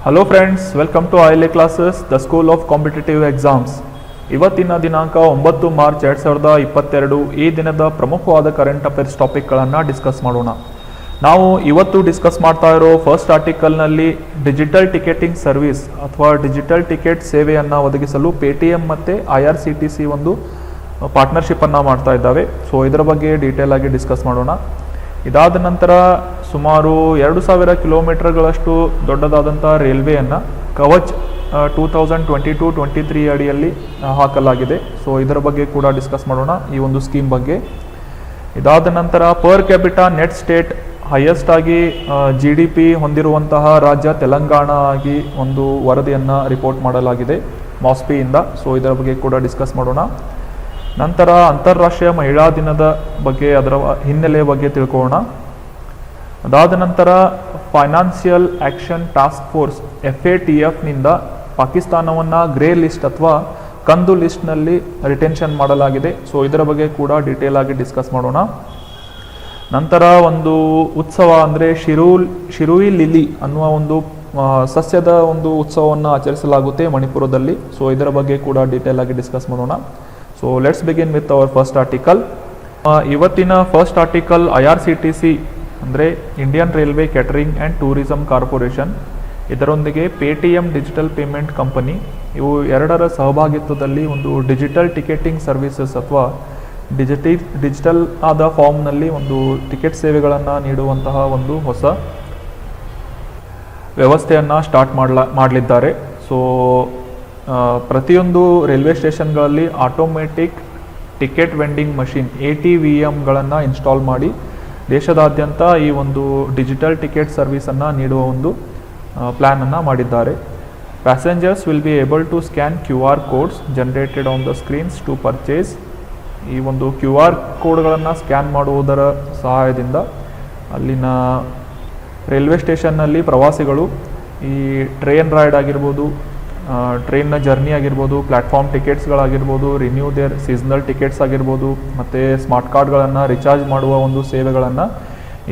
Hello friends, welcome to ILA classes, the school of competitive exams. ಇವತ್ತಿನ ದಿನಾಂಕ 9 March 2022. ಈ ದಿನದ ಪ್ರಮುಖವಾದ ಕರೆಂಟ್ ಅಫೇರ್ಸ್ ಟಾಪಿಕ್ಗಳನ್ನು ಡಿಸ್ಕಸ್ ಮಾಡೋಣ. ನಾವು ಇವತ್ತು ಡಿಸ್ಕಸ್ ಮಾಡ್ತಾ ಇರೋ ಫಸ್ಟ್ ಆರ್ಟಿಕಲ್ನಲ್ಲಿ ಡಿಜಿಟಲ್ ಟಿಕೆಟಿಂಗ್ ಸರ್ವಿಸ್ ಅಥವಾ ಡಿಜಿಟಲ್ ಟಿಕೆಟ್ ಸೇವೆಯನ್ನು ಒದಗಿಸಲು ಪೇಟಿಎಂ ಮತ್ತು IRCTC ಒಂದು ಪಾರ್ಟ್ನರ್ಶಿಪ್ಪನ್ನು ಮಾಡ್ತಾ ಇದ್ದಾವೆ. ಸೊ ಇದರ ಬಗ್ಗೆ ಡೀಟೇಲ್ ಆಗಿ ಡಿಸ್ಕಸ್ ಮಾಡೋಣ. ಇದಾದ ನಂತರ ಸುಮಾರು 2000 ಕಿಲೋಮೀಟರ್ಗಳಷ್ಟು ದೊಡ್ಡದಾದಂಥ ರೈಲ್ವೆಯನ್ನು ಕವಚ್ 2022-23 ಅಡಿಯಲ್ಲಿ ಹಾಕಲಾಗಿದೆ. ಸೊ ಇದರ ಬಗ್ಗೆ ಕೂಡ ಡಿಸ್ಕಸ್ ಮಾಡೋಣ, ಈ ಒಂದು ಸ್ಕೀಮ್ ಬಗ್ಗೆ. ಇದಾದ ನಂತರ per capita net state highest ಆಗಿ GDP ಹೊಂದಿರುವಂತಹ ರಾಜ್ಯ ತೆಲಂಗಾಣ ಆಗಿ ಒಂದು ವರದಿಯನ್ನು ರಿಪೋರ್ಟ್ ಮಾಡಲಾಗಿದೆ ಮಾಸ್ಪಿಯಿಂದ. ಸೊ ಇದರ ಬಗ್ಗೆ ಕೂಡ ಡಿಸ್ಕಸ್ ಮಾಡೋಣ. ನಂತರ ಅಂತಾರಾಷ್ಟ್ರೀಯ ಮಹಿಳಾ ದಿನದ ಬಗ್ಗೆ, ಅದರ ಹಿನ್ನೆಲೆ ಬಗ್ಗೆ ತಿಳ್ಕೊಳ್ಳೋಣ. ಅದಾದ ನಂತರ ಫೈನಾನ್ಷಿಯಲ್ ಆ್ಯಕ್ಷನ್ ಟಾಸ್ಕ್ ಫೋರ್ಸ್ FATFನಿಂದ ಪಾಕಿಸ್ತಾನವನ್ನು ಗ್ರೇ ಲಿಸ್ಟ್ ಅಥವಾ ಕಂದು ಲಿಸ್ಟ್ನಲ್ಲಿ ರಿಟೆನ್ಷನ್ ಮಾಡಲಾಗಿದೆ. ಸೊ ಇದರ ಬಗ್ಗೆ ಕೂಡ ಡೀಟೇಲ್ ಆಗಿ ಡಿಸ್ಕಸ್ ಮಾಡೋಣ. ನಂತರ ಒಂದು ಉತ್ಸವ ಅಂದರೆ ಶಿರುಯಿ ಲಿಲಿ ಅನ್ನುವ ಒಂದು ಸಸ್ಯದ ಒಂದು ಉತ್ಸವವನ್ನು ಆಚರಿಸಲಾಗುತ್ತೆ ಮಣಿಪುರದಲ್ಲಿ. ಸೊ ಇದರ ಬಗ್ಗೆ ಕೂಡ ಡೀಟೇಲ್ ಆಗಿ ಡಿಸ್ಕಸ್ ಮಾಡೋಣ. So let's begin with our first article. ಇವತ್ತಿನ ಫಸ್ಟ್ ಆರ್ಟಿಕಲ್ IRCTC ಅಂದರೆ Indian railway catering and tourism corporation, ಇದರೊಂದಿಗೆ ಪೇಟಿಎಂ ಡಿಜಿಟಲ್ ಪೇಮೆಂಟ್ ಕಂಪನಿ, ಇವು ಎರಡರ ಸಹಭಾಗಿತ್ವದಲ್ಲಿ ಒಂದು ಡಿಜಿಟಲ್ ಟಿಕೆಟಿಂಗ್ ಸರ್ವಿಸಸ್ ಅಥವಾ ಡಿಜಿಟಲ್ ಆದ ಫಾರ್ಮ್ನಲ್ಲಿ ಒಂದು ಟಿಕೆಟ್ ಸೇವೆಗಳನ್ನು ನೀಡುವಂತಹ ಒಂದು ಹೊಸ ವ್ಯವಸ್ಥೆಯನ್ನು ಸ್ಟಾರ್ಟ್ ಮಾಡಲಿದ್ದಾರೆ. ಸೊ ಪ್ರತಿಯೊಂದು ರೈಲ್ವೆ ಸ್ಟೇಷನ್ಗಳಲ್ಲಿ ಆಟೋಮೆಟಿಕ್ ಟಿಕೆಟ್ ವೆಂಡಿಂಗ್ ಮಷಿನ್ ATVMಗಳನ್ನು ಇನ್ಸ್ಟಾಲ್ ಮಾಡಿ ದೇಶದಾದ್ಯಂತ ಈ ಒಂದು ಡಿಜಿಟಲ್ ಟಿಕೆಟ್ ಸರ್ವಿಸನ್ನು ನೀಡುವ ಒಂದು ಪ್ಲ್ಯಾನನ್ನು ಮಾಡಿದ್ದಾರೆ. Passengers will be able to scan QR codes generated on the screens to purchase. ಈ ಒಂದು QR ಕೋಡ್ಗಳನ್ನು ಸ್ಕ್ಯಾನ್ ಮಾಡುವುದರ ಸಹಾಯದಿಂದ ಅಲ್ಲಿನ ರೈಲ್ವೆ ಸ್ಟೇಷನ್ನಲ್ಲಿ ಪ್ರವಾಸಿಗಳು ಈ ಟ್ರೈನ್ ರೈಡ್ ಆಗಿರ್ಬೋದು, ಟ್ರೈನ್ನ ಜರ್ನಿ ಆಗಿರ್ಬೋದು, ಪ್ಲ್ಯಾಟ್ಫಾರ್ಮ್ ಟಿಕೆಟ್ಸ್ಗಳಾಗಿರ್ಬೋದು, ರಿನ್ಯೂ ದೇರ್ ಸೀಸನಲ್ ಟಿಕೆಟ್ಸ್ ಆಗಿರ್ಬೋದು, ಮತ್ತು ಸ್ಮಾರ್ಟ್ ಕಾರ್ಡ್ಗಳನ್ನು ರಿಚಾರ್ಜ್ ಮಾಡುವ ಒಂದು ಸೇವೆಗಳನ್ನು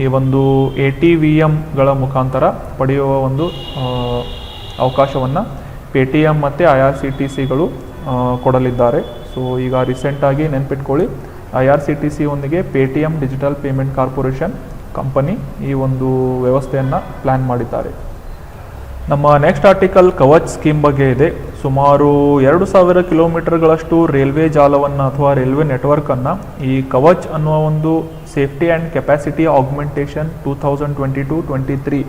ಈ ಒಂದು ATVMಗಳ ಮುಖಾಂತರ ಪಡೆಯುವ ಒಂದು ಅವಕಾಶವನ್ನು ಪೇಟಿಎಂ ಮತ್ತು IRCTCಗಳು ಕೊಡಲಿದ್ದಾರೆ. ಸೊ ಈಗ ರೀಸೆಂಟಾಗಿ ನೆನ್ಪಿಟ್ಕೊಳ್ಳಿ, IRCTC ಒಂದಿಗೆ Paytm digital payment corporation company ಈ ಒಂದು ವ್ಯವಸ್ಥೆಯನ್ನು ಪ್ಲ್ಯಾನ್ ಮಾಡಿದ್ದಾರೆ. ನಮ್ಮ ನೆಕ್ಸ್ಟ್ ಆರ್ಟಿಕಲ್ ಕವಚ್ ಸ್ಕೀಮ್ ಬಗ್ಗೆ ಇದೆ. ಸುಮಾರು 2000 ಕಿಲೋಮೀಟರ್ಗಳಷ್ಟು ರೈಲ್ವೆ ಜಾಲವನ್ನು ಅಥವಾ ರೈಲ್ವೆ ನೆಟ್ವರ್ಕನ್ನು ಈ ಕವಚ್ ಅನ್ನುವ ಒಂದು ಸೇಫ್ಟಿ ಆ್ಯಂಡ್ ಕೆಪಾಸಿಟಿ ಆಗ್ಮೆಂಟೇಷನ್ 2022-23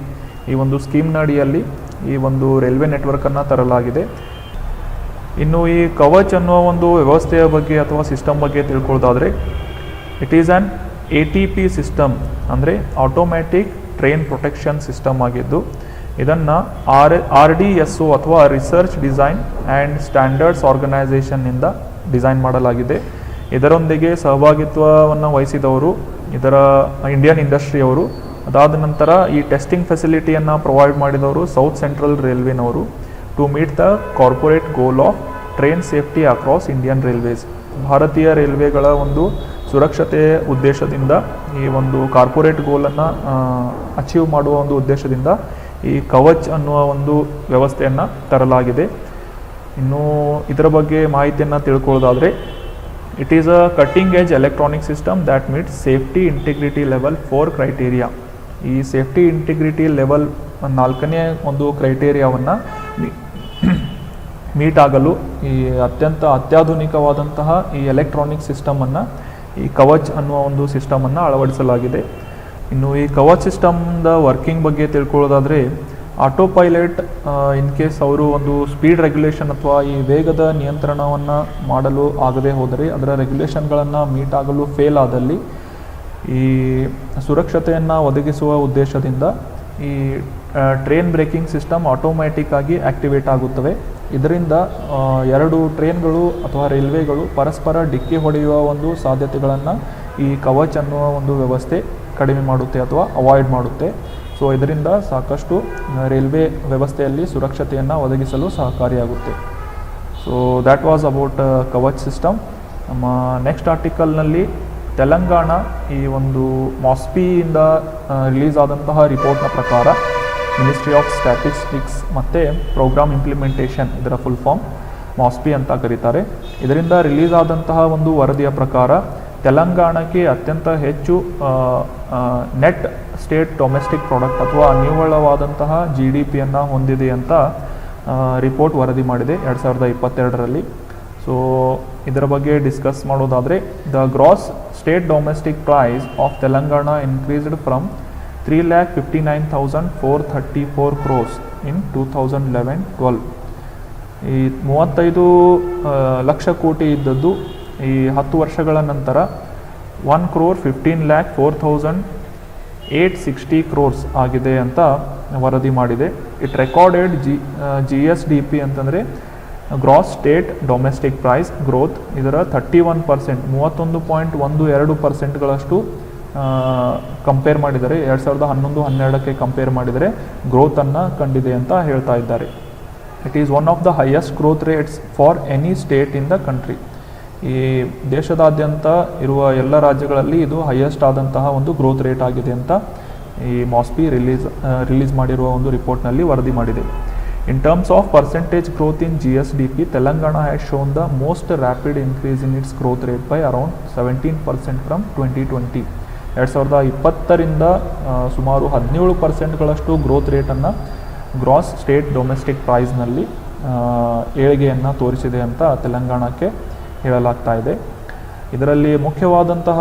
ಈ ಒಂದು ಸ್ಕೀಮ್ನ ಅಡಿಯಲ್ಲಿ ಈ ಒಂದು ರೈಲ್ವೆ ನೆಟ್ವರ್ಕನ್ನು ತರಲಾಗಿದೆ. ಇನ್ನು ಈ ಕವಚ್ ಅನ್ನುವ ಒಂದು ವ್ಯವಸ್ಥೆಯ ಬಗ್ಗೆ ಅಥವಾ ಸಿಸ್ಟಮ್ ಬಗ್ಗೆ ತಿಳ್ಕೊಳ್ಳೋದಾದರೆ, it is an ATP system ಅಂದರೆ ಆಟೋಮ್ಯಾಟಿಕ್ ಟ್ರೈನ್ ಪ್ರೊಟೆಕ್ಷನ್ ಸಿಸ್ಟಮ್ ಆಗಿದ್ದು, ಇದನ್ನು RDSO ಅಥವಾ ರಿಸರ್ಚ್ ಡಿಸೈನ್ ಆ್ಯಂಡ್ ಸ್ಟ್ಯಾಂಡರ್ಡ್ಸ್ ಆರ್ಗನೈಸೇಷನ್ನಿಂದ ಡಿಸೈನ್ ಮಾಡಲಾಗಿದೆ. ಇದರೊಂದಿಗೆ ಸಹಭಾಗಿತ್ವವನ್ನು ವಹಿಸಿದವರು ಇದರ ಇಂಡಿಯನ್ ಇಂಡಸ್ಟ್ರಿಯವರು. ಅದಾದ ನಂತರ ಈ ಟೆಸ್ಟಿಂಗ್ ಫೆಸಿಲಿಟಿಯನ್ನು ಪ್ರೊವೈಡ್ ಮಾಡಿದವರು ಸೌತ್ ಸೆಂಟ್ರಲ್ ರೈಲ್ವೆನವರು to meet the corporate goal of train safety across Indian Railways. ಭಾರತೀಯ ರೈಲ್ವೆಗಳ ಒಂದು ಸುರಕ್ಷತೆಯ ಉದ್ದೇಶದಿಂದ ಈ ಒಂದು ಕಾರ್ಪೊರೇಟ್ ಗೋಲನ್ನು ಅಚೀವ್ ಮಾಡುವ ಒಂದು ಉದ್ದೇಶದಿಂದ ಈ ಕವಚ್ ಅನ್ನುವ ಒಂದು ವ್ಯವಸ್ಥೆಯನ್ನು ತರಲಾಗಿದೆ. ಇನ್ನು ಇದರ ಬಗ್ಗೆ ಮಾಹಿತಿಯನ್ನು ತಿಳ್ಕೊಳ್ಳೋದಾದರೆ, it is a cutting edge electronic system that meets safety integrity level 4 criteria. ಈ ಸೇಫ್ಟಿ ಇಂಟಿಗ್ರಿಟಿ ಲೆವೆಲ್ 4ನೇ ಒಂದು ಕ್ರೈಟೀರಿಯಾವನ್ನು ಮೀಟ್ ಆಗಲು ಈ ಅತ್ಯಾಧುನಿಕವಾದಂತಹ ಈ ಎಲೆಕ್ಟ್ರಾನಿಕ್ ಸಿಸ್ಟಮನ್ನು, ಈ ಕವಚ್ ಅನ್ನುವ ಒಂದು ಸಿಸ್ಟಮನ್ನು ಅಳವಡಿಸಲಾಗಿದೆ. ಇನ್ನು ಈ ಕವಚ್ ಸಿಸ್ಟಮ್ದ ವರ್ಕಿಂಗ್ ಬಗ್ಗೆ ತಿಳ್ಕೊಳ್ಳೋದಾದರೆ, ಆಟೋ ಪೈಲಟ್ ಇನ್ ಕೇಸ್ ಅವರು ಒಂದು ಸ್ಪೀಡ್ ರೆಗ್ಯುಲೇಷನ್ ಅಥವಾ ಈ ವೇಗದ ನಿಯಂತ್ರಣವನ್ನು ಮಾಡಲು ಆಗದೆ ಹೋದರೆ, ಅದರ ರೆಗ್ಯುಲೇಷನ್ಗಳನ್ನು ಮೀಟ್ ಆಗಲು ಫೇಲ್ ಆದಲ್ಲಿ ಈ ಸುರಕ್ಷತೆಯನ್ನು ಒದಗಿಸುವ ಉದ್ದೇಶದಿಂದ ಈ ಟ್ರೈನ್ ಬ್ರೇಕಿಂಗ್ ಸಿಸ್ಟಮ್ ಆಟೋಮ್ಯಾಟಿಕ್ ಆಗಿ ಆ್ಯಕ್ಟಿವೇಟ್ ಆಗುತ್ತವೆ. ಇದರಿಂದ 2 ಟ್ರೈನ್ಗಳು ಅಥವಾ ರೈಲ್ವೆಗಳು ಪರಸ್ಪರ ಡಿಕ್ಕಿ ಹೊಡೆಯುವ ಒಂದು ಸಾಧ್ಯತೆಗಳನ್ನು ಈ ಕವಚ್ ಅನ್ನುವ ಒಂದು ವ್ಯವಸ್ಥೆ ಕಡಿಮೆ ಮಾಡುತ್ತೆ ಅಥವಾ ಅವಾಯ್ಡ್ ಮಾಡುತ್ತೆ. ಸೊ ಇದರಿಂದ ಸಾಕಷ್ಟು ರೈಲ್ವೆ ವ್ಯವಸ್ಥೆಯಲ್ಲಿ ಸುರಕ್ಷತೆಯನ್ನು ಒದಗಿಸಲು ಸಹಕಾರಿಯಾಗುತ್ತೆ. So that was about Kavach system. ನಮ್ಮ ನೆಕ್ಸ್ಟ್ ಆರ್ಟಿಕಲ್ನಲ್ಲಿ ತೆಲಂಗಾಣ ಈ ಒಂದು ಮಾಸ್ಪಿಯಿಂದ ರಿಲೀಸ್ ಆದಂತಹ ರಿಪೋರ್ಟ್ನ ಪ್ರಕಾರ ಮಿನಿಸ್ಟ್ರಿ ಆಫ್ ಸ್ಟ್ಯಾಟಿಸ್ಟಿಕ್ಸ್ ಮತ್ತು ಪ್ರೋಗ್ರಾಮ್ ಇಂಪ್ಲಿಮೆಂಟೇಷನ್, ಇದರ ಫುಲ್ ಫಾರ್ಮ್ ಮಾಸ್ಪಿ ಅಂತ ಕರೀತಾರೆ. ಇದರಿಂದ ರಿಲೀಸ್ ಆದಂತಹ ಒಂದು ವರದಿಯ ಪ್ರಕಾರ ತೆಲಂಗಾಣಕ್ಕೆ ಅತ್ಯಂತ ಹೆಚ್ಚು ನೆಟ್ ಸ್ಟೇಟ್ ಡೊಮೆಸ್ಟಿಕ್ ಪ್ರಾಡಕ್ಟ್ ಅಥವಾ ನಿವ್ವಳವಾದಂತಹ GDPಯನ್ನು ಹೊಂದಿದೆ ಅಂತ ರಿಪೋರ್ಟ್ ವರದಿ ಮಾಡಿದೆ 2022ರಲ್ಲಿ. ಸೊ ಇದರ ಬಗ್ಗೆ ಡಿಸ್ಕಸ್ ಮಾಡೋದಾದರೆ, the gross state domestic price of Telangana increased from 3,59,434 crores in 2011-12. ಈ 35 ಲಕ್ಷ ಕೋಟಿ ಇದ್ದದ್ದು ಈ 10 ವರ್ಷಗಳ ನಂತರ 1,15,04,860 crores ಆಗಿದೆ ಅಂತ ವರದಿ ಮಾಡಿದೆ. ಇಟ್ ರೆಕಾರ್ಡೆಡ್ GSDP ಅಂತಂದರೆ gross state domestic price growth, ಇದರ 31%, 31.12% ಕಂಪೇರ್ ಮಾಡಿದರೆ 2011-12ಕ್ಕೆ ಕಂಪೇರ್ ಮಾಡಿದರೆ ಗ್ರೋತನ್ನು ಕಂಡಿದೆ ಅಂತ ಹೇಳ್ತಾ ಇದ್ದಾರೆ. It is one of the highest growth rates for any state in the country. ಈ ದೇಶದಾದ್ಯಂತ ಇರುವ ಎಲ್ಲ ರಾಜ್ಯಗಳಲ್ಲಿ ಇದು ಹೈಯೆಸ್ಟ್ ಆದಂತಹ ಒಂದು ಗ್ರೋತ್ ರೇಟ್ ಆಗಿದೆ ಅಂತ ಈ ಮಾಸ್ಪಿ ರಿಲೀಸ್ ಮಾಡಿರುವ ಒಂದು ರಿಪೋರ್ಟ್ನಲ್ಲಿ ವರದಿ ಮಾಡಿದೆ. In terms of percentage growth in GSDP, Telangana has shown the most rapid increase in its growth rate by around 17% from 2020. 2020ರಿಂದ ಸುಮಾರು 17% ಗ್ರೋತ್ ರೇಟನ್ನು ಗ್ರಾಸ್ ಸ್ಟೇಟ್ ಡೊಮೆಸ್ಟಿಕ್ ಪ್ರೈಸ್ನಲ್ಲಿ ಏಳಿಗೆಯನ್ನು ತೋರಿಸಿದೆ ಅಂತ ತೆಲಂಗಾಣಕ್ಕೆ ಹೇಳಲಾಗ್ತಾ ಇದೆ. ಇದರಲ್ಲಿ ಮುಖ್ಯವಾದಂತಹ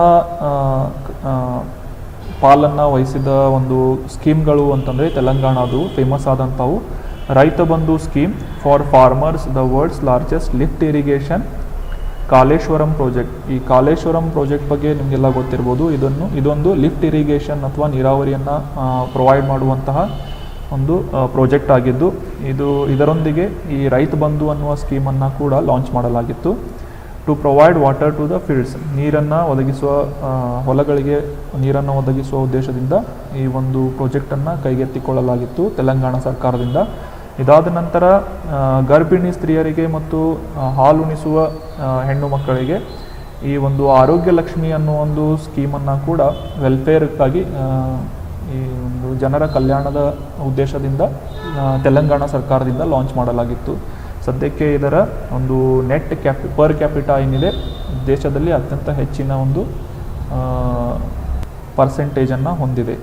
ಪಾಲನ್ನು ವಹಿಸಿದ ಒಂದು ಸ್ಕೀಮ್ಗಳು ಅಂತಂದರೆ ತೆಲಂಗಾಣದು ಫೇಮಸ್ ಆದಂಥವು Rythu Bandhu scheme for farmers, the world's largest lift irrigation, Kaleshwaram project. ಈ ಕಾಲೇಶ್ವರಂ ಪ್ರಾಜೆಕ್ಟ್ ಬಗ್ಗೆ ನಿಮಗೆಲ್ಲ ಗೊತ್ತಿರ್ಬೋದು. ಇದೊಂದು ಲಿಫ್ಟ್ ಇರಿಗೇಷನ್ ಅಥವಾ ನೀರಾವರಿಯನ್ನು ಪ್ರೊವೈಡ್ ಮಾಡುವಂತಹ ಒಂದು ಪ್ರಾಜೆಕ್ಟ್ ಆಗಿದ್ದು, ಇದರೊಂದಿಗೆ ಈ ರೈತ ಬಂಧು ಅನ್ನುವ ಸ್ಕೀಮನ್ನು ಕೂಡ ಲಾಂಚ್ ಮಾಡಲಾಗಿತ್ತು. To provide water to the fields, ನೀರನ್ನು ಒದಗಿಸುವ ಹೊಲಗಳಿಗೆ ನೀರನ್ನು ಒದಗಿಸುವ ಉದ್ದೇಶದಿಂದ ಈ ಒಂದು ಪ್ರಾಜೆಕ್ಟನ್ನು ಕೈಗೆತ್ತಿಕೊಳ್ಳಲಾಗಿತ್ತು ತೆಲಂಗಾಣ ಸರ್ಕಾರದಿಂದ. ಇದಾದ ನಂತರ ಗರ್ಭಿಣಿ ಸ್ತ್ರೀಯರಿಗೆ ಮತ್ತು ಹಾಲುಣಿಸುವ ಹೆಣ್ಣು ಮಕ್ಕಳಿಗೆ ಈ ಒಂದು ಆರೋಗ್ಯ ಲಕ್ಷ್ಮಿ ಅನ್ನೋ ಒಂದು ಸ್ಕೀಮನ್ನು ಕೂಡ ವೆಲ್ಫೇರ್ಗಾಗಿ ಈ ಒಂದು ಜನರ ಕಲ್ಯಾಣದ ಉದ್ದೇಶದಿಂದ ತೆಲಂಗಾಣ ಸರ್ಕಾರದಿಂದ ಲಾಂಚ್ ಮಾಡಲಾಗಿತ್ತು. ಸದ್ಯಕ್ಕೆ ಇದರ ಒಂದು ನೆಟ್ ಪರ್ ಕ್ಯಾಪಿಟಾ ಏನಿದೆ ದೇಶದಲ್ಲಿ ಅತ್ಯಂತ ಹೆಚ್ಚಿನ ಒಂದು ಪರ್ಸೆಂಟೇಜನ್ನು ಹೊಂದಿದೆ.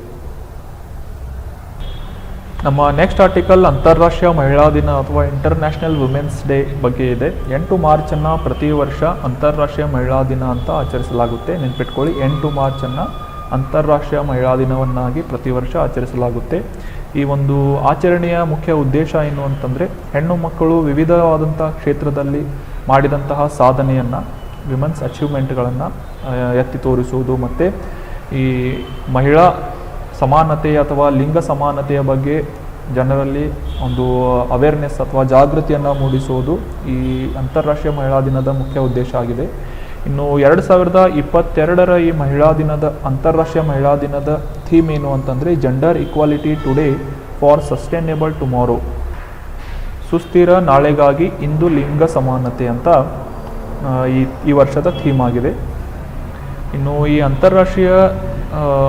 ನಮ್ಮ ನೆಕ್ಸ್ಟ್ ಆರ್ಟಿಕಲ್ ಅಂತಾರಾಷ್ಟ್ರೀಯ ಮಹಿಳಾ ದಿನ ಅಥವಾ ಇಂಟರ್ನ್ಯಾಷನಲ್ ವುಮೆನ್ಸ್ ಡೇ ಬಗ್ಗೆ ಇದೆ. 8 ಮಾರ್ಚನ್ನು ಪ್ರತಿ ವರ್ಷ ಅಂತಾರಾಷ್ಟ್ರೀಯ ಮಹಿಳಾ ದಿನ ಅಂತ ಆಚರಿಸಲಾಗುತ್ತೆ. ನೆನ್ಪಿಟ್ಕೊಳ್ಳಿ, 8 ಮಾರ್ಚನ್ನು ಅಂತಾರಾಷ್ಟ್ರೀಯ ಮಹಿಳಾ ದಿನವನ್ನಾಗಿ ಪ್ರತಿ ವರ್ಷ ಆಚರಿಸಲಾಗುತ್ತೆ. ಈ ಒಂದು ಆಚರಣೆಯ ಮುಖ್ಯ ಉದ್ದೇಶ ಏನು ಅಂತಂದರೆ, ಹೆಣ್ಣು ಮಕ್ಕಳು ವಿವಿಧವಾದಂಥ ಕ್ಷೇತ್ರದಲ್ಲಿ ಮಾಡಿದಂತಹ ಸಾಧನೆಯನ್ನು, ವಿಮೆನ್ಸ್ ಅಚೀವ್ಮೆಂಟ್ಗಳನ್ನು ಎತ್ತಿ ತೋರಿಸುವುದು ಮತ್ತು ಈ ಮಹಿಳಾ ಸಮಾನತೆ ಅಥವಾ ಲಿಂಗ ಸಮಾನತೆಯ ಬಗ್ಗೆ ಜನರಲ್ಲಿ ಒಂದು ಅವೇರ್ನೆಸ್ ಅಥವಾ ಜಾಗೃತಿಯನ್ನು ಮೂಡಿಸುವುದು ಈ ಅಂತಾರಾಷ್ಟ್ರೀಯ ಮಹಿಳಾ ದಿನದ ಮುಖ್ಯ ಉದ್ದೇಶ ಆಗಿದೆ. ಇನ್ನು 2022ರ ಈ ಮಹಿಳಾ ದಿನದ ಅಂತಾರಾಷ್ಟ್ರೀಯ ಮಹಿಳಾ ದಿನದ ಥೀಮ್ ಏನು ಅಂತಂದರೆ, gender equality today for sustainable tomorrow, ಸುಸ್ಥಿರ ನಾಳೆಗಾಗಿ ಇಂದು ಲಿಂಗ ಸಮಾನತೆ ಅಂತ ಈ ವರ್ಷದ ಥೀಮ್ ಆಗಿದೆ. ಇನ್ನು ಈ ಅಂತಾರಾಷ್ಟ್ರೀಯ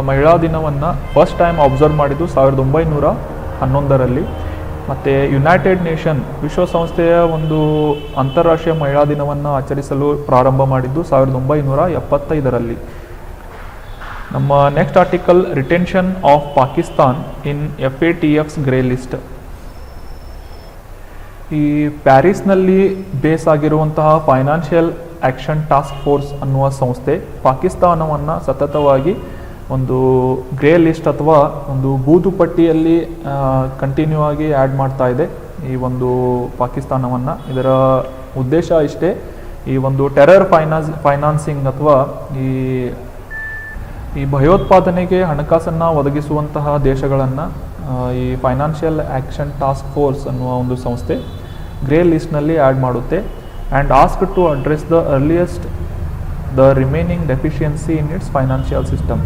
ಮಹಿಳಾ ದಿನವನ್ನು ಫಸ್ಟ್ ಟೈಮ್ ಅಬ್ಸರ್ವ್ ಮಾಡಿದ್ದು 1911ರಲ್ಲಿ. ಮತ್ತು ಯುನೈಟೆಡ್ ನೇಷನ್ ವಿಶ್ವಸಂಸ್ಥೆಯ ಒಂದು ಅಂತಾರಾಷ್ಟ್ರೀಯ ಮಹಿಳಾ ದಿನವನ್ನು ಆಚರಿಸಲು ಪ್ರಾರಂಭ ಮಾಡಿದ್ದು 1975ರಲ್ಲಿ. ನಮ್ಮ next article, retention of Pakistan in FATF's grey list. ಈ ಪ್ಯಾರಿಸ್ನಲ್ಲಿ ಬೇಸ್ ಆಗಿರುವಂತಹ ಫೈನಾನ್ಷಿಯಲ್ ಆ್ಯಕ್ಷನ್ ಟಾಸ್ಕ್ ಫೋರ್ಸ್ ಅನ್ನುವ ಸಂಸ್ಥೆ ಪಾಕಿಸ್ತಾನವನ್ನು ಸತತವಾಗಿ ಒಂದು ಗ್ರೇ ಲಿಸ್ಟ್ ಅಥವಾ ಒಂದು ಬೂದು ಪಟ್ಟಿಯಲ್ಲಿ ಕಂಟಿನ್ಯೂ ಆಗಿ ಆ್ಯಡ್ ಮಾಡ್ತಾ ಇದೆ ಈ ಒಂದು ಪಾಕಿಸ್ತಾನವನ್ನು. ಇದರ ಉದ್ದೇಶ ಇಷ್ಟೇ, ಈ ಒಂದು ಟೆರರ್ ಫೈನಾನ್ಸಿಂಗ್ ಅಥವಾ ಈ ಭಯೋತ್ಪಾದನೆಗೆ ಹಣಕಾಸನ್ನು ಒದಗಿಸುವಂತಹ ದೇಶಗಳನ್ನು ಈ ಫೈನಾನ್ಷಿಯಲ್ ಆ್ಯಕ್ಷನ್ ಟಾಸ್ಕ್ ಫೋರ್ಸ್ ಅನ್ನುವ ಒಂದು ಸಂಸ್ಥೆ ಗ್ರೇ ಲಿಸ್ಟ್ನಲ್ಲಿ ಆ್ಯಡ್ ಮಾಡುತ್ತೆ. And ask to address the remaining deficiency in its financial system.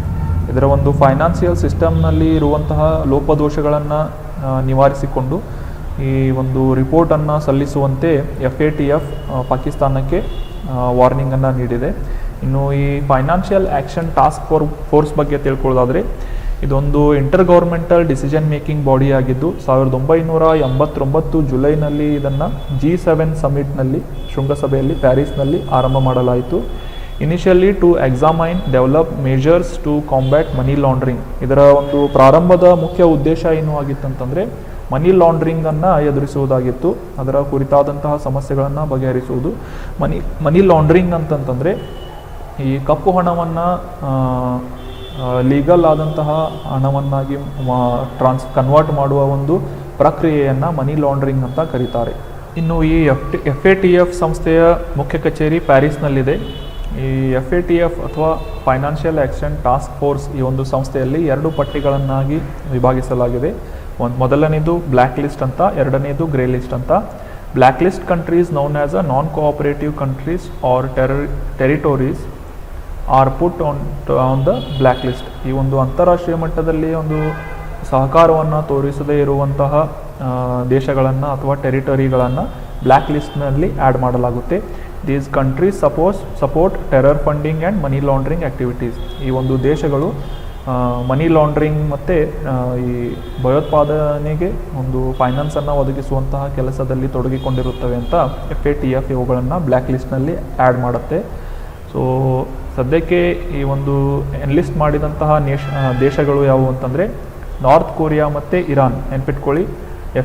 ಇದರ ಒಂದು ಫೈನಾನ್ಷಿಯಲ್ ಸಿಸ್ಟಮ್ನಲ್ಲಿ ಇರುವಂತಹ ಲೋಪದೋಷಗಳನ್ನು ನಿವಾರಿಸಿಕೊಂಡು ಈ ಒಂದು ರಿಪೋರ್ಟನ್ನು ಸಲ್ಲಿಸುವಂತೆ FATF ಪಾಕಿಸ್ತಾನಕ್ಕೆ ವಾರ್ನಿಂಗನ್ನು ನೀಡಿದೆ. ಇನ್ನು ಈ ಫೈನಾನ್ಷಿಯಲ್ ಆ್ಯಕ್ಷನ್ ಟಾಸ್ಕ್ ಫೋರ್ಸ್ ಬಗ್ಗೆ ತಿಳ್ಕೊಳ್ಳೋದಾದರೆ, ಇದೊಂದು inter governmental decision making body ಆಗಿದ್ದು 1989 ಜುಲೈನಲ್ಲಿ ಇದನ್ನು G7 ಸಮಿಟ್ನಲ್ಲಿ ಶೃಂಗಸಭೆಯಲ್ಲಿ ಪ್ಯಾರಿಸ್ನಲ್ಲಿ ಆರಂಭ ಮಾಡಲಾಯಿತು. Initially to examine develop measures to combat money laundering. ಇದರ ಒಂದು ಪ್ರಾರಂಭದ ಮುಖ್ಯ ಉದ್ದೇಶ ಏನು ಆಗಿತ್ತಂತಂದರೆ ಮನಿ ಲಾಂಡ್ರಿಂಗನ್ನು ಎದುರಿಸುವುದಾಗಿತ್ತು, ಅದರ ಕುರಿತಾದಂತಹ ಸಮಸ್ಯೆಗಳನ್ನು ಬಗೆಹರಿಸುವುದು. ಮನಿ ಲಾಂಡ್ರಿಂಗ್ ಅಂತಂತಂದರೆ ಈ ಕಪ್ಪು ಹಣವನ್ನು ಲೀಗಲ್ ಆದಂತಹ ಹಣವನ್ನಾಗಿ ಕನ್ವರ್ಟ್ ಮಾಡುವ ಒಂದು ಪ್ರಕ್ರಿಯೆಯನ್ನು ಮನಿ ಲಾಂಡ್ರಿಂಗ್ ಅಂತ ಕರೀತಾರೆ. ಇನ್ನು ಈ FATF ಸಂಸ್ಥೆಯ ಮುಖ್ಯ ಕಚೇರಿ ಪ್ಯಾರಿಸ್ನಲ್ಲಿದೆ. ಈ FATF ಅಥವಾ ಫೈನಾನ್ಷಿಯಲ್ ಆ್ಯಕ್ಷನ್ ಟಾಸ್ಕ್ ಫೋರ್ಸ್ ಈ ಒಂದು ಸಂಸ್ಥೆಯಲ್ಲಿ 2 ಪಟ್ಟಿಗಳನ್ನಾಗಿ ವಿಭಾಗಿಸಲಾಗಿದೆ. ಮೊದಲನೇದು ಬ್ಲ್ಯಾಕ್ ಲಿಸ್ಟ್ ಅಂತ, ಎರಡನೇದು ಗ್ರೇ ಲಿಸ್ಟ್ ಅಂತ. Black list countries known as a non cooperative countries or territories are put on the black list. ಈ ಒಂದು ಅಂತಾರಾಷ್ಟ್ರೀಯ ಮಟ್ಟದಲ್ಲಿ ಒಂದು ಸಹಕಾರವನ್ನು ತೋರಿಸದೇ ಇರುವಂತಹ ದೇಶಗಳನ್ನು ಅಥವಾ ಟೆರಿಟರಿಗಳನ್ನು ಬ್ಲ್ಯಾಕ್ ಲಿಸ್ಟ್ನಲ್ಲಿ ಆ್ಯಡ್ ಮಾಡಲಾಗುತ್ತೆ. These countries support terror funding and money laundering activities. ಈ ಒಂದು ದೇಶಗಳು ಮನಿ ಲಾಂಡ್ರಿಂಗ್ ಮತ್ತು ಈ ಭಯೋತ್ಪಾದನೆಗೆ ಒಂದು ಫೈನಾನ್ಸನ್ನು ಒದಗಿಸುವಂತಹ ಕೆಲಸದಲ್ಲಿ ತೊಡಗಿಕೊಂಡಿರುತ್ತವೆ ಅಂತ FATF ಇವುಗಳನ್ನು ಬ್ಲ್ಯಾಕ್ ಲಿಸ್ಟ್ನಲ್ಲಿ ಆ್ಯಡ್ ಮಾಡುತ್ತೆ. ಸೊ ಸದ್ಯಕ್ಕೆ ಈ ಒಂದು ಎನ್ಲಿಸ್ಟ್ ಮಾಡಿದಂತಹ ದೇಶಗಳು ಯಾವುವು ಅಂತಂದರೆ ನಾರ್ತ್ ಕೊರಿಯಾ ಮತ್ತು ಇರಾನ್. ನೆನ್ಪಿಟ್ಕೊಳ್ಳಿ,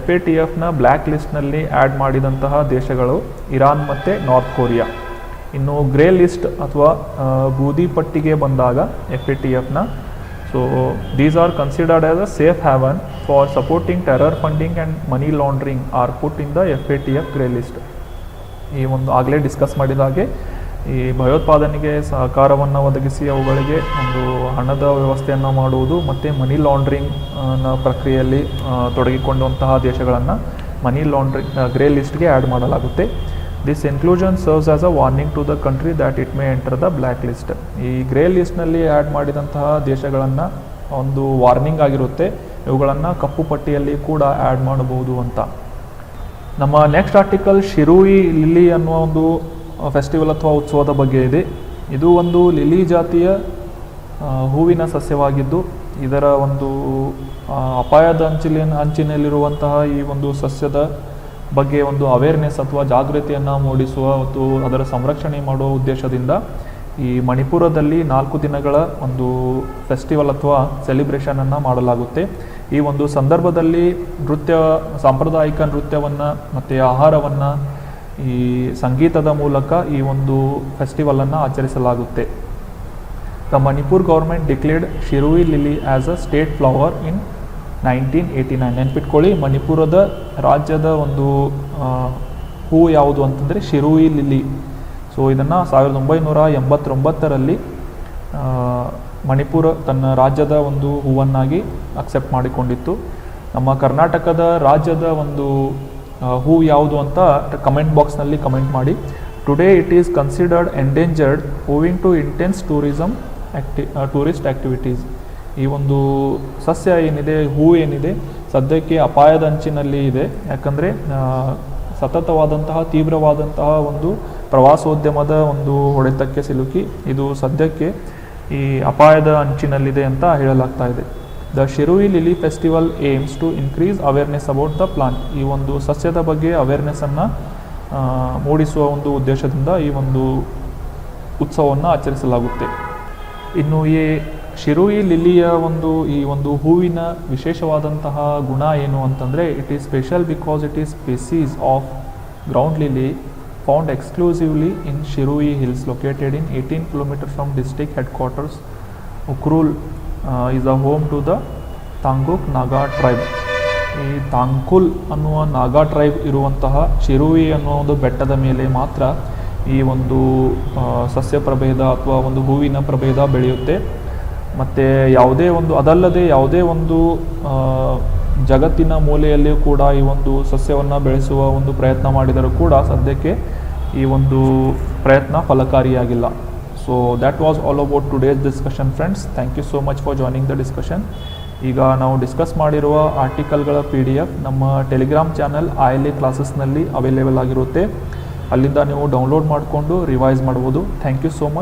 FATFನ ಬ್ಲ್ಯಾಕ್ ಲಿಸ್ಟ್ನಲ್ಲಿ ಆ್ಯಡ್ ಮಾಡಿದಂತಹ ದೇಶಗಳು ಇರಾನ್ ಮತ್ತು ನಾರ್ತ್ ಕೊರಿಯಾ. ಇನ್ನು ಗ್ರೇ ಲಿಸ್ಟ್ ಅಥವಾ ಬೂದಿ ಪಟ್ಟಿಗೆ ಬಂದಾಗ FATFನ so these are considered as a safe haven for supporting terror funding and money laundering are put in the FATF grey list. ಈ ಒಂದು ಆಗಲೇ ಡಿಸ್ಕಸ್ ಮಾಡಿದ ಹಾಗೆ ಈ ಭಯೋತ್ಪಾದನೆಗೆ ಸಹಕಾರವನ್ನು ಒದಗಿಸಿ ಅವುಗಳಿಗೆ ಒಂದು ಹಣದ ವ್ಯವಸ್ಥೆಯನ್ನು ಮಾಡುವುದು ಮತ್ತು ಮನಿ ಲಾಂಡ್ರಿಂಗ್ ಪ್ರಕ್ರಿಯೆಯಲ್ಲಿ ತೊಡಗಿಕೊಂಡಂತಹ ದೇಶಗಳನ್ನು ಮನಿ ಲಾಂಡ್ರಿಂಗ್ ಗ್ರೇ ಲಿಸ್ಟ್ಗೆ ಆ್ಯಡ್ ಮಾಡಲಾಗುತ್ತೆ. This inclusion serves as a warning to the country that it may enter the black list. ಈ ಗ್ರೇ ಲಿಸ್ಟ್ನಲ್ಲಿ ಆ್ಯಡ್ ಮಾಡಿದಂತಹ ದೇಶಗಳನ್ನು ಒಂದು ವಾರ್ನಿಂಗ್ ಆಗಿರುತ್ತೆ, ಇವುಗಳನ್ನು ಕಪ್ಪು ಪಟ್ಟಿಯಲ್ಲಿ ಕೂಡ ಆ್ಯಡ್ ಮಾಡಬಹುದು ಅಂತ. ನಮ್ಮ ನೆಕ್ಸ್ಟ್ ಆರ್ಟಿಕಲ್ ಶಿರೂಯಿ ಲಿಲಿ ಅನ್ನುವ ಒಂದು ಫೆಸ್ಟಿವಲ್ ಅಥವಾ ಉತ್ಸವದ ಬಗ್ಗೆ ಇದೆ. ಇದು ಒಂದು ಲಿಲಿ ಜಾತಿಯ ಹೂವಿನ ಸಸ್ಯವಾಗಿದ್ದು ಇದರ ಒಂದು ಅಪಾಯದ ಅಂಚಿನಲ್ಲಿರುವಂತಹ ಈ ಒಂದು ಸಸ್ಯದ ಬಗ್ಗೆ ಒಂದು ಅವೇರ್ನೆಸ್ ಅಥವಾ ಜಾಗೃತಿಯನ್ನು ಮೂಡಿಸುವ ಮತ್ತು ಅದರ ಸಂರಕ್ಷಣೆ ಮಾಡುವ ಉದ್ದೇಶದಿಂದ ಈ ಮಣಿಪುರದಲ್ಲಿ 4 ದಿನಗಳ ಒಂದು ಫೆಸ್ಟಿವಲ್ ಅಥವಾ ಸೆಲಿಬ್ರೇಷನನ್ನು ಮಾಡಲಾಗುತ್ತೆ. ಈ ಒಂದು ಸಂದರ್ಭದಲ್ಲಿ ಸಾಂಪ್ರದಾಯಿಕ ನೃತ್ಯವನ್ನು ಮತ್ತು ಆಹಾರವನ್ನು ಈ ಸಂಗೀತದ ಮೂಲಕ ಈ ಒಂದು ಫೆಸ್ಟಿವಲನ್ನು ಆಚರಿಸಲಾಗುತ್ತೆ. The Manipur government declared Shirui lily as a state flower in 1989. ನೆನ್ಪಿಟ್ಕೊಳ್ಳಿ, ಮಣಿಪುರದ ರಾಜ್ಯದ ಒಂದು ಹೂ ಯಾವುದು ಅಂತಂದರೆ ಶಿರೂಯಿ ಲಿಲಿ. ಸೊ ಇದನ್ನು 1989ರಲ್ಲಿ ಮಣಿಪುರ ತನ್ನ ರಾಜ್ಯದ ಒಂದು ಹೂವನ್ನಾಗಿ ಅಕ್ಸೆಪ್ಟ್ ಮಾಡಿಕೊಂಡಿತ್ತು. ನಮ್ಮ ಕರ್ನಾಟಕದ ರಾಜ್ಯದ ಒಂದು ಹೂ ಯಾವುದು ಅಂತ ಕಮೆಂಟ್ ಬಾಕ್ಸ್ನಲ್ಲಿ ಕಮೆಂಟ್ ಮಾಡಿ. Today it is considered endangered owing to intense tourist activities. ಈ ಒಂದು ಸಸ್ಯ ಏನಿದೆ, ಹೂ ಏನಿದೆ, ಸದ್ಯಕ್ಕೆ ಅಪಾಯದ ಅಂಚಿನಲ್ಲಿ ಇದೆ. ಯಾಕಂದರೆ ಸತತವಾದಂತಹ ತೀವ್ರವಾದಂತಹ ಒಂದು ಪ್ರವಾಸೋದ್ಯಮದ ಒಂದು ಹೊಡೆತಕ್ಕೆ ಸಿಲುಕಿ ಇದು ಸದ್ಯಕ್ಕೆ ಈ ಅಪಾಯದ ಅಂಚಿನಲ್ಲಿದೆ ಅಂತ ಹೇಳಲಾಗ್ತಾ ಇದೆ. The Shirui lily festival aims to increase awareness about the plant. ಈ ಒಂದು ಸಸ್ಯದ ಬಗ್ಗೆ ಅವೇರ್ನೆಸ್ಸನ್ನು ಮೂಡಿಸುವ ಒಂದು ಉದ್ದೇಶದಿಂದ ಈ ಒಂದು ಉತ್ಸವವನ್ನು ಆಚರಿಸಲಾಗುತ್ತೆ. ಇನ್ನು ಈ ಶಿರೂಯಿ ಲಿಲಿಯ ಈ ಒಂದು ಹೂವಿನ ವಿಶೇಷವಾದಂತಹ ಗುಣ ಏನು ಅಂತಂದರೆ it is special because it is species of ground lily found exclusively in Shirui hills located in 18 kilometre from district headquarters Ukhrul is a home to the Tangkhul Naga tribe. ಈ ತಾಂಕುಲ್ ಅನ್ನುವ ನಾಗಾ ಟ್ರೈಬ್ ಇರುವಂತಹ ಶಿರೂಯಿ ಅನ್ನುವ ಒಂದು ಬೆಟ್ಟದ ಮೇಲೆ ಮಾತ್ರ ಈ ಒಂದು ಸಸ್ಯ ಪ್ರಭೇದ ಅಥವಾ ಒಂದು ಹೂವಿನ ಪ್ರಭೇದ ಬೆಳೆಯುತ್ತೆ. ಮತ್ತು ಅದಲ್ಲದೆ ಯಾವುದೇ ಒಂದು ಜಗತ್ತಿನ ಮೂಲೆಯಲ್ಲಿಯೂ ಕೂಡ ಈ ಒಂದು ಸಸ್ಯವನ್ನು ಬೆಳೆಸುವ ಒಂದು ಪ್ರಯತ್ನ ಮಾಡಿದರೂ ಕೂಡ ಸದ್ಯಕ್ಕೆ ಈ ಒಂದು ಪ್ರಯತ್ನ ಫಲಕಾರಿಯಾಗಿಲ್ಲ. So that was all about today's discussion friends. Thank you so much for joining the discussion. ಈಗ ನಾವು ಡಿಸ್ಕಸ್ ಮಾಡಿರುವ ಆರ್ಟಿಕಲ್ಗಳ PDF ನಮ್ಮ ಟೆಲಿಗ್ರಾಮ್ ಚಾನಲ್ ILA ಕ್ಲಾಸಸ್ನಲ್ಲಿ ಅವೈಲೇಬಲ್ ಆಗಿರುತ್ತೆ. ಅಲ್ಲಿಂದ ನೀವು ಡೌನ್ಲೋಡ್ ಮಾಡಿಕೊಂಡು ರಿವೈಸ್ ಮಾಡ್ಬೋದು. Thank you so much.